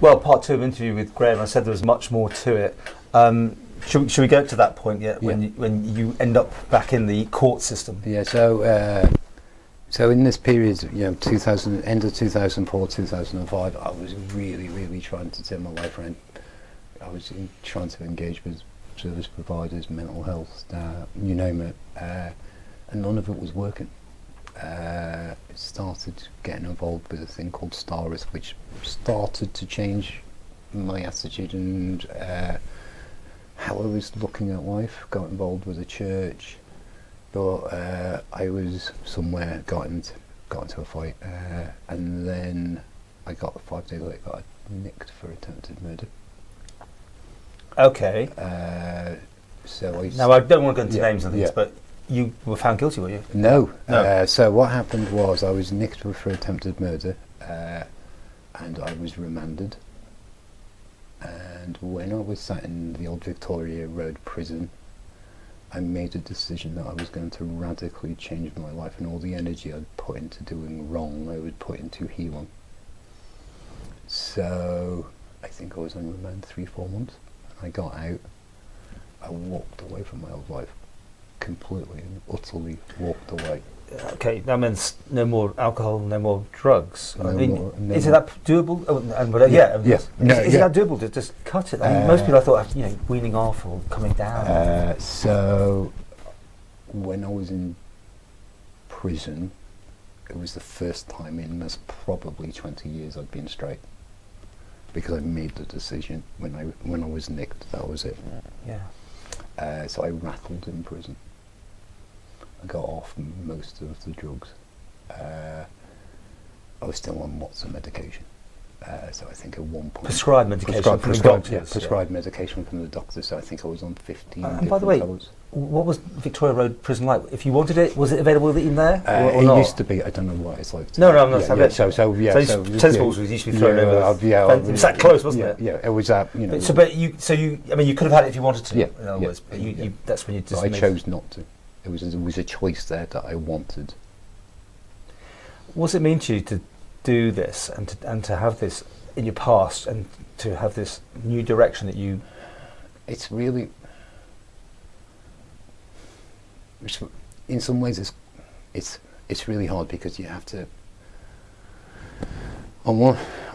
Well, part 2 of the interview with Graham, I said there was much more to it. Should we go to that point yet, when you end up back in the court system? Yeah, so in this period, end of 2004, 2005, I was really trying to turn my life around. I was trying to engage with service providers, mental health, you name it, and none of it was working. Started getting involved with a thing called Starist, which started to change my attitude and how I was looking at life. Got involved with a church, but I was somewhere, got into a fight, and then I got 5 days later got nicked for attempted murder. Okay. So now I don't want to go into names and things, but you were found guilty, were you? No. So what happened was I was nicked for attempted murder, and I was remanded. And when I was sat in the old Victoria Road prison, I made a decision that I was going to radically change my life, and all the energy I'd put into doing wrong, I would put into healing. So I think I was on remand 3-4 months. I got out. I walked away from my old life. Completely and utterly walked away. Okay, that means no more alcohol, no more drugs. No more, is it that doable? Oh, is it that doable to just cut it? I mean, most people I thought, weaning off or coming down. So when I was in prison, it was the first time in most probably 20 years I'd been straight, because I made the decision when I was nicked. That was it. Yeah. So I rattled in prison. I got off most of the drugs. I was still on lots of medication. So I think at one point... Prescribed medication from the doctors? Prescribed medication from the doctors. So I think I was on 15 and by the way, tablets. What was Victoria Road prison like? If you wanted it, was it available in there or it not? used to be. I don't know what it's like. No, I'm not. So tennis balls used to be thrown over. It was that close, wasn't it? Yeah, it was that. You could have had it if you wanted to. Yeah. In other words, but that's when you just. I chose not to. It was a choice there that I wanted. What does it mean to you to do this and to have this in your past and to have this new direction that you? It's really. In some ways, it's really hard, because you have to. On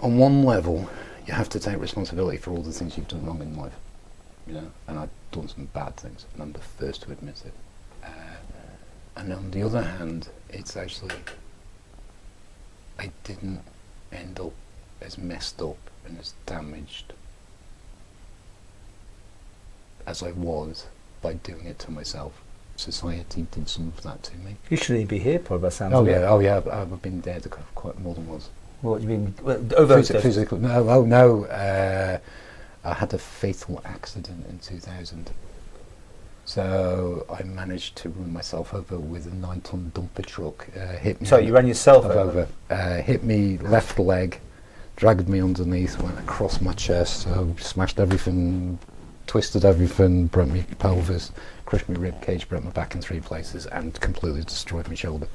one level, you have to take responsibility for all the things you've done wrong in life, and I've done some bad things, and I'm the first to admit it. And on the other hand, it's actually, I didn't end up as messed up and as damaged as I was by doing it to myself. Society did some of that to me. You shouldn't even be here, probably, by sounds of it. Oh yeah, I've been dead quite more than once. What you mean? Physically? No. I had a fatal accident in 2000. So I managed to run myself over with a 9-ton dumper truck. Hit me. So you ran yourself over? Hit me left leg, dragged me underneath, went across my chest, so smashed everything, twisted everything, broke my pelvis, crushed my rib cage, broke my back in 3 places, and completely destroyed my shoulder.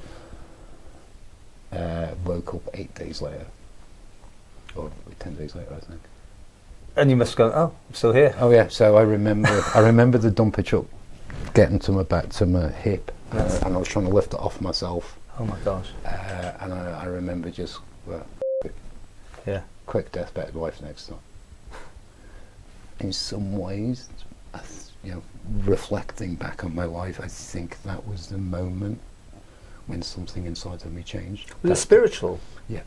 Woke up 8 days later, or 10 days later, I think. And you must have gone, oh, I'm still here. Oh yeah. So I remember the dumper truck getting to my back, to my hip, and I was trying to lift it off myself. Oh my gosh. And I remember just, quick deathbed wife next time. In some ways, reflecting back on my life, I think that was the moment when something inside of me changed. Was it spiritual? Yeah.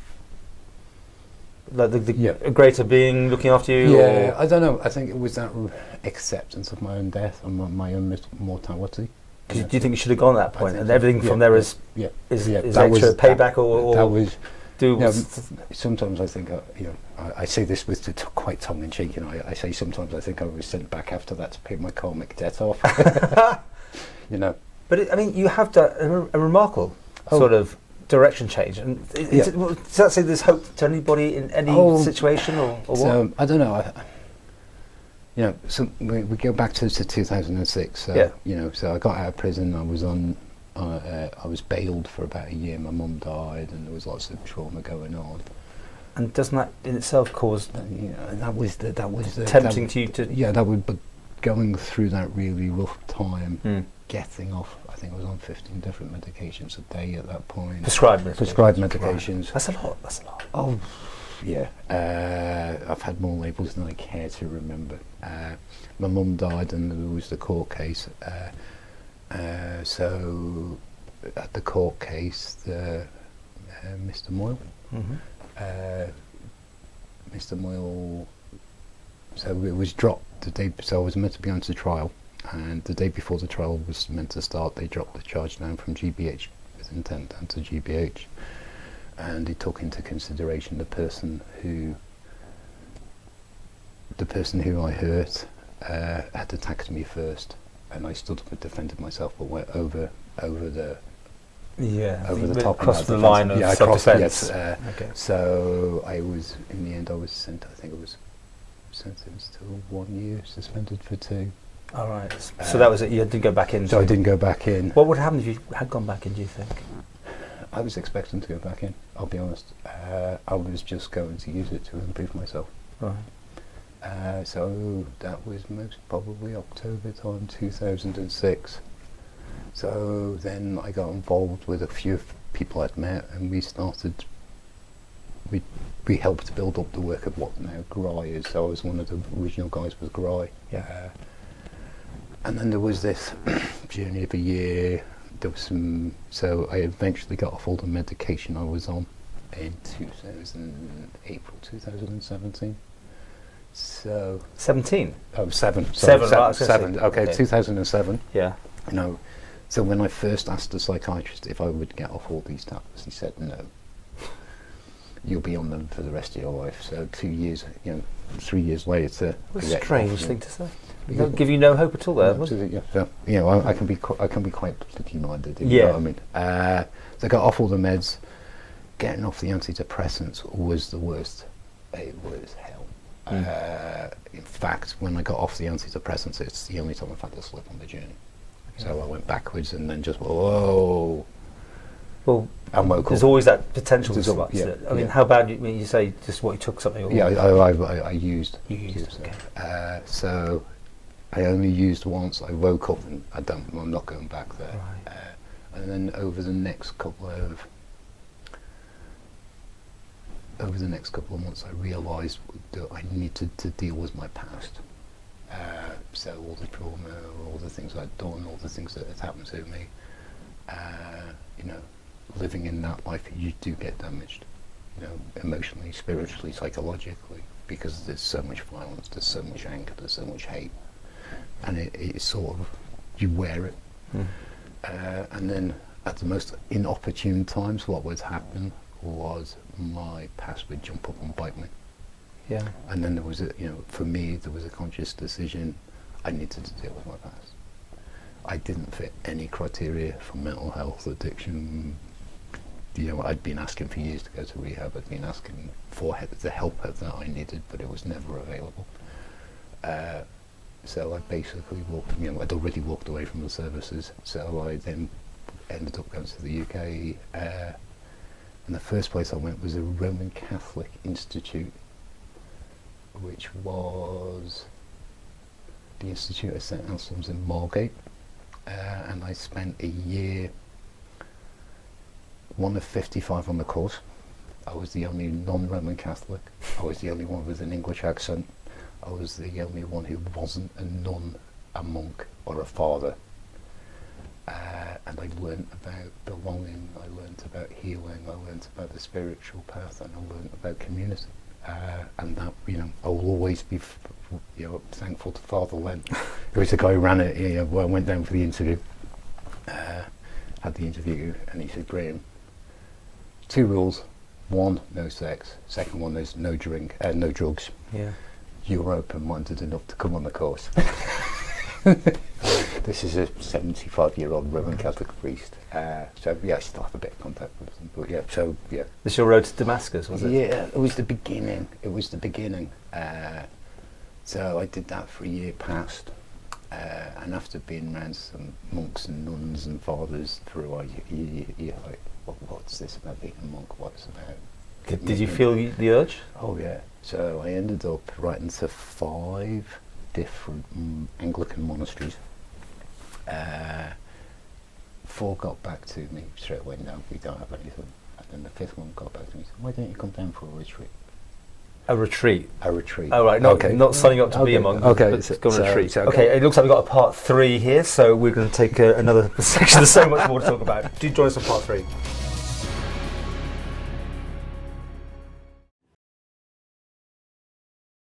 Like a greater being looking after you? Yeah, or? I don't know. I think it was that acceptance of my own death and my own mortality. Do you think you should have gone at that point, and everything from there is extra payback or that was? Do sometimes I think I say this with quite tongue in cheek. I say sometimes I think I was sent back after that to pay my karmic debt off. But you have done a remarkable sort of direction change, and does that say there's hope to anybody in any situation or what? I don't know. So we go back to 2006. So I got out of prison. I was bailed for about a year. My mum died, and there was lots of trauma going on. And doesn't that in itself cause that was the tempting to you to but going through that really rough time, getting off, I think I was on 15 different medications a day at that point. Prescribed medications. Right. That's a lot. Oh, yeah. I've had more labels than I care to remember. My mum died and there was the court case. So at the court case, Mr. Moyle, Mr. Moyle, so it was dropped the day, so I was meant to be on to trial, and the day before the trial was meant to start, they dropped the charge down from GBH with intent down to GBH, and he took into consideration the person who I hurt had attacked me first, and I stood up and defended myself, but went over the top, across the line of self-defense. Okay. So I was, in the end, I was sentenced to 1 year, suspended for 2. All right. So that was it. You didn't go back in. So I didn't go back in. What would happen if you had gone back in? Do you think? I was expecting to go back in. I'll be honest. I was just going to use it to improve myself. Right. So that was most probably October time 2006. So then I got involved with a few people I'd met, and we helped build up the work of what now GRI is. So I was one of the original guys with GRI. Yeah. And then there was this journey of a year. There was so I eventually got off all the medication I was on in April 2017. So 17. Oh, 7. Sorry, 7. 7. Okay, 2007. Yeah. So when I first asked the psychiatrist if I would get off all these tablets, he said no. You'll be on them for the rest of your life. So 2 years, 3 years later. What a strange thing to say. It give you no hope at all there, was it? Yeah. I can be quite bloody-minded. You know what I mean? So I got off all the meds. Getting off the antidepressants was the worst. It was hell. In fact, when I got off the antidepressants, it's the only time I've had to slip on the journey. Okay. So I went backwards and then just whoa. Well, there's always that potential. I mean, how bad? When you say just what you took something? Yeah, I used. You used. Okay. So I only used once. I woke up and I'm not going back there. Right. And then over the next couple of months, I realised that I needed to deal with my past. So all the trauma, all the things I'd done, all the things that had happened to me, living in that life, you do get damaged, emotionally, spiritually, psychologically, because there's so much violence, there's so much anger, there's so much hate, and it's sort of, you wear it. And then at the most inopportune times, what would happen was my past would jump up and bite me. Yeah. And then there was for me, there was a conscious decision, I needed to deal with my past. I didn't fit any criteria for mental health, addiction. I'd been asking for years to go to rehab. I'd been asking for the help that I needed, but it was never available. So I basically I'd already walked away from the services. So I then ended up going to the UK. And the first place I went was a Roman Catholic Institute, which was the Institute of St Anselm's in Margate. And I spent a year, one of 55 on the course. I was the only non-Roman Catholic. I was the only one with an English accent. I was the only one who wasn't a nun, a monk, or a father. And I learned about belonging, I learned about healing, I learned about the spiritual path, and I learned about community. And that, I will always be, thankful to Father Len, who was the guy who ran it. Where I went down for the interview, had the interview, and he said, Graham, 2 rules: 1, no sex; 2nd one is no drink, no drugs. Yeah. You're open-minded enough to come on the course. This is a 75-year-old Roman Catholic priest. So I still have a bit of contact with them. But This is your road to Damascus, was it? Yeah, it was the beginning. So I did that for a year past. And after being around some monks and nuns and fathers for a while, you're like, what's this about being a monk? What's about Did you feel the urge? Oh yeah. So I ended up writing to 5 different Anglican monasteries. 4 got back to me straight away. No, we don't have anything. And then the 5th one got back to me. Why don't you come down for a retreat? A retreat. A retreat. Oh right, not signing up to be a monk. Okay, but go on a retreat. So okay, it looks like we've got a part 3 here, so we're going to take another section. There's so much more to talk about. Do join us on part 3.